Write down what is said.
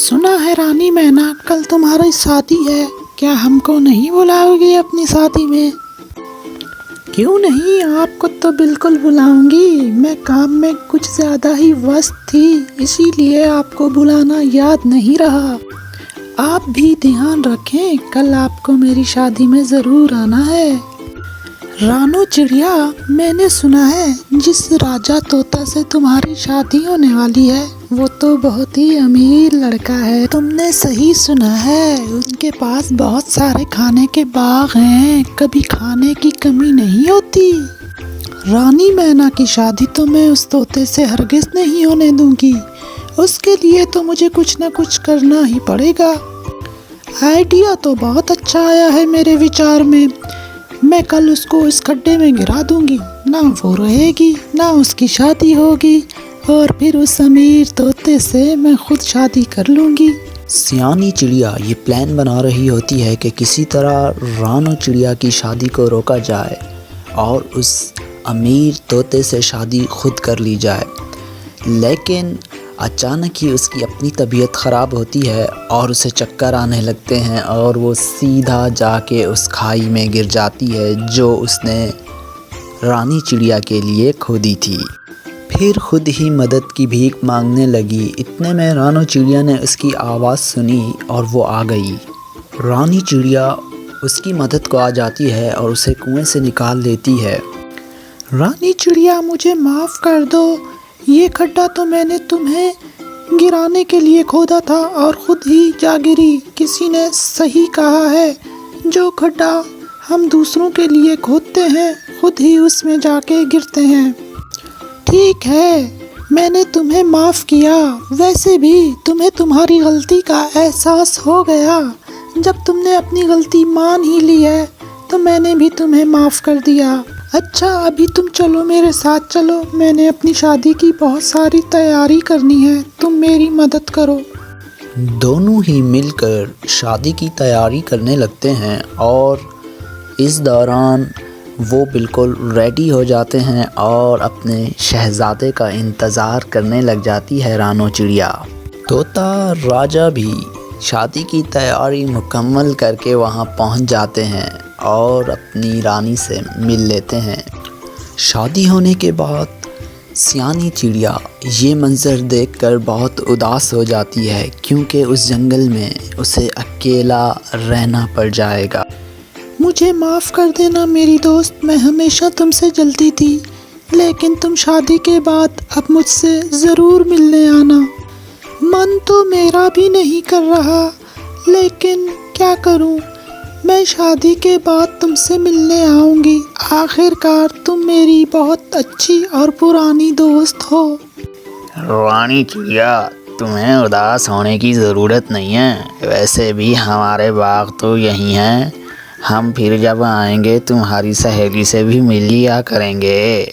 सुना है रानी मैना, कल तुम्हारी शादी है, क्या हमको नहीं बुलाओगी अपनी शादी में? क्यों नहीं, आपको तो बिल्कुल बुलाऊंगी। मैं काम में कुछ ज़्यादा ही व्यस्त थी, इसीलिए आपको बुलाना याद नहीं रहा। आप भी ध्यान रखें, कल आपको मेरी शादी में ज़रूर आना है। रानो चिड़िया, मैंने सुना है जिस राजा तोता से तुम्हारी शादी होने वाली है वो तो बहुत ही अमीर लड़का है। तुमने सही सुना है, उनके पास बहुत सारे खाने के बाग हैं, कभी खाने की कमी नहीं होती। रानी मैना की शादी तो मैं उस तोते से हरगिज़ नहीं होने दूंगी। उसके लिए तो मुझे कुछ न कुछ करना ही पड़ेगा। आइडिया तो बहुत अच्छा आया है मेरे विचार में। मैं कल उसको इस खड्डे में गिरा दूंगी, ना वो रहेगी ना उसकी शादी होगी, और फिर उस अमीर तोते से मैं खुद शादी कर लूंगी। सियानी चिड़िया ये प्लान बना रही होती है कि किसी तरह रानो चिड़िया की शादी को रोका जाए और उस अमीर तोते से शादी खुद कर ली जाए। लेकिन अचानक ही उसकी अपनी तबीयत ख़राब होती है और उसे चक्कर आने लगते हैं और वो सीधा जाके उस खाई में गिर जाती है जो उसने रानी चिड़िया के लिए खोदी थी। फिर खुद ही मदद की भीख मांगने लगी। इतने में रानो चिड़िया ने उसकी आवाज़ सुनी और वो आ गई। रानी चिड़िया उसकी मदद को आ जाती है और उसे कुएं से निकाल लेती है। रानी चिड़िया, मुझे माफ़ कर दो, ये खड्डा तो मैंने तुम्हें गिराने के लिए खोदा था और ख़ुद ही जा गिरी। किसी ने सही कहा है, जो खड्डा हम दूसरों के लिए खोदते हैं खुद ही उसमें जाके गिरते हैं। ठीक है, मैंने तुम्हें माफ़ किया। वैसे भी तुम्हें तुम्हारी गलती का एहसास हो गया। जब तुमने अपनी गलती मान ही ली है तो मैंने भी तुम्हें माफ़ कर दिया। अच्छा, अभी तुम चलो, मेरे साथ चलो, मैंने अपनी शादी की बहुत सारी तैयारी करनी है, तुम मेरी मदद करो। दोनों ही मिलकर शादी की तैयारी करने लगते हैं और इस दौरान वो बिल्कुल रेडी हो जाते हैं और अपने शहज़ादे का इंतज़ार करने लग जाती है रानो चिड़िया। तोता राजा भी शादी की तैयारी मुकम्मल करके वहाँ पहुँच जाते हैं और अपनी रानी से मिल लेते हैं। शादी होने के बाद सियानी चिड़िया ये मंज़र देखकर बहुत उदास हो जाती है, क्योंकि उस जंगल में उसे अकेला रहना पड़ जाएगा। मुझे माफ़ कर देना मेरी दोस्त, मैं हमेशा तुमसे जलती थी, लेकिन तुम शादी के बाद अब मुझसे ज़रूर मिलने आना। मन तो मेरा भी नहीं कर रहा, लेकिन क्या करूं, मैं शादी के बाद तुमसे मिलने आऊंगी। आखिरकार तुम मेरी बहुत अच्छी और पुरानी दोस्त हो। रानी चिड़िया, तुम्हें उदास होने की ज़रूरत नहीं है, वैसे भी हमारे बाग तो यहीं हैं। हम फिर जब आएंगे तुम्हारी सहेली से भी मिल लिया करेंगे।